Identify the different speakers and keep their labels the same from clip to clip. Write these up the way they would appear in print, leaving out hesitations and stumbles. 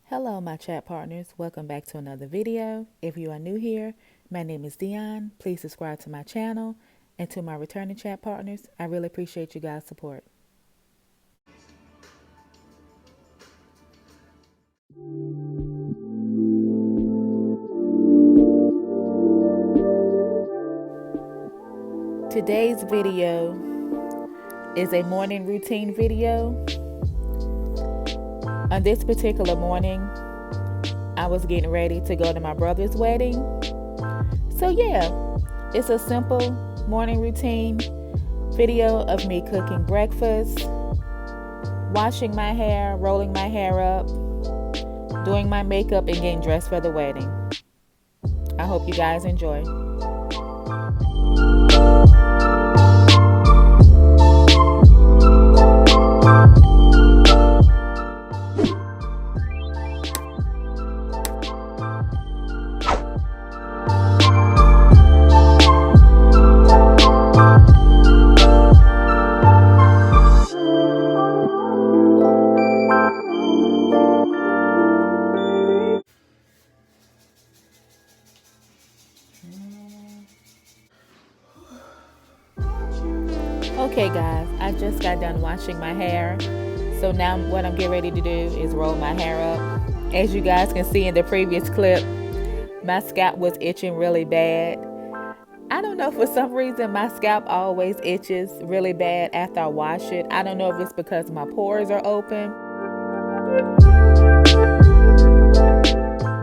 Speaker 1: Hello, my chat partners. Welcome back to another video. If you are new here, my name is Dion. Please subscribe to my channel. And to my returning chat partners, I really appreciate you guys' support. Today's video is a morning routine video. On this particular morning, I was getting ready to go to my brother's wedding. So yeah, it's a simple morning routine video of me cooking breakfast, washing my hair, rolling my hair up, doing my makeup, and getting dressed for the wedding. I hope you guys enjoy. Okay guys, I just got done washing my hair. So now what I'm getting ready to do is roll my hair up. As you guys can see in the previous clip, my scalp was itching really bad. I don't know, for some reason my scalp always itches really bad after I wash it. I don't know if it's because my pores are open.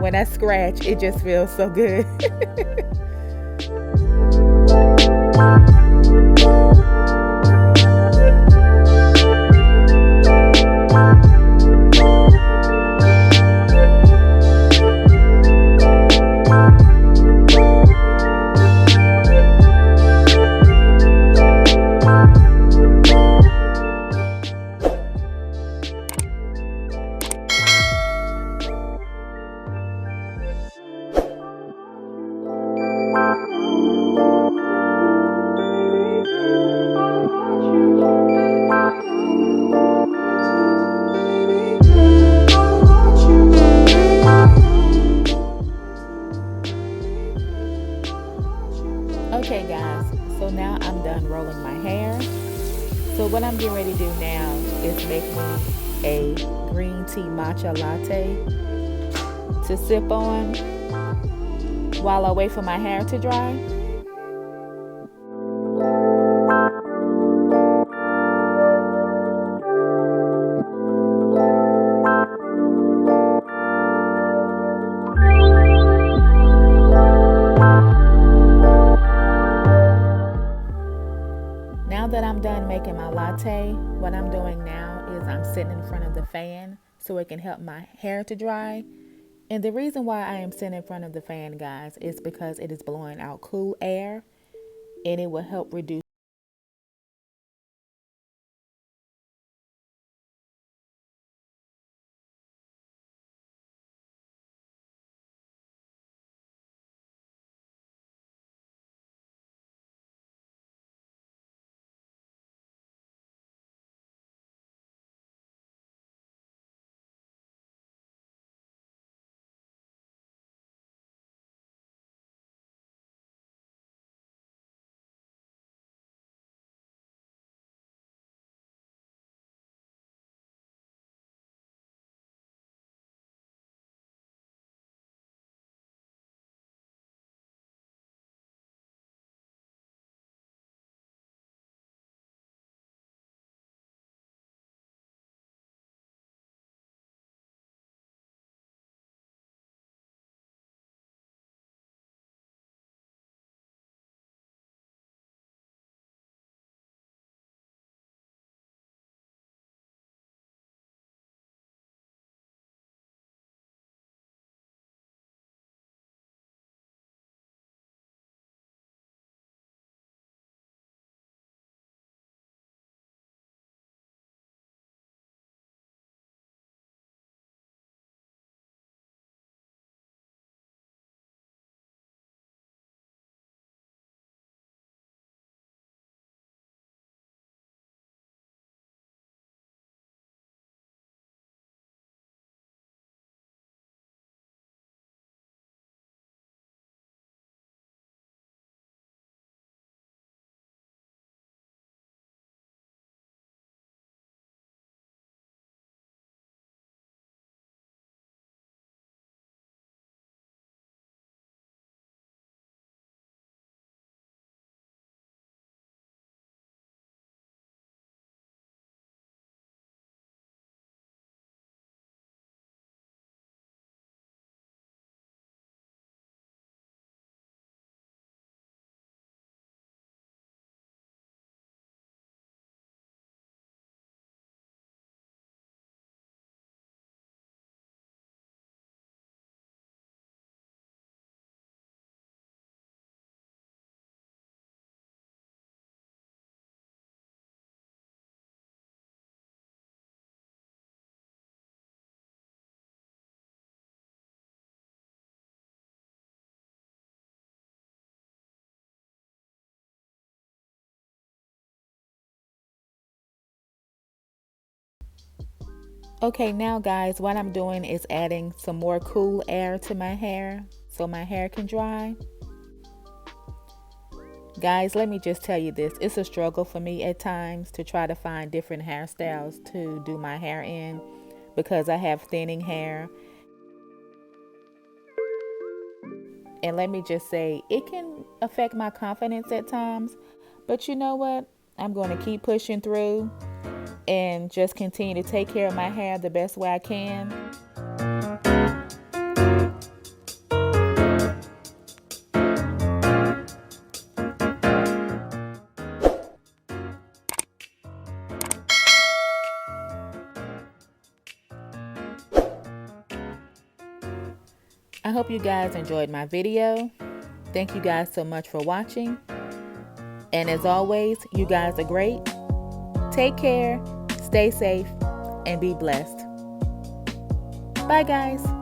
Speaker 1: When I scratch, it just feels so good. Okay guys, so now I'm done rolling my hair. So what I'm getting ready to do now is make me a green tea matcha latte to sip on while I wait for my hair to dry. Now that I'm done making my latte, what I'm doing now is I'm sitting in front of the fan so it can help my hair to dry. And the reason why I am sitting in front of the fan, guys, is because it is blowing out cool air and it will help reduce Okay, now guys, what I'm doing is adding some more cool air to my hair so my hair can dry. Guys, let me just tell you this. It's a struggle for me at times to try to find different hairstyles to do my hair in because I have thinning hair. And let me just say, it can affect my confidence at times. But you know what? I'm going to keep pushing through and just continue to take care of my hair the best way I can. I hope you guys enjoyed my video. Thank you guys so much for watching. And as always, you guys are great. Take care, stay safe, and be blessed. Bye guys.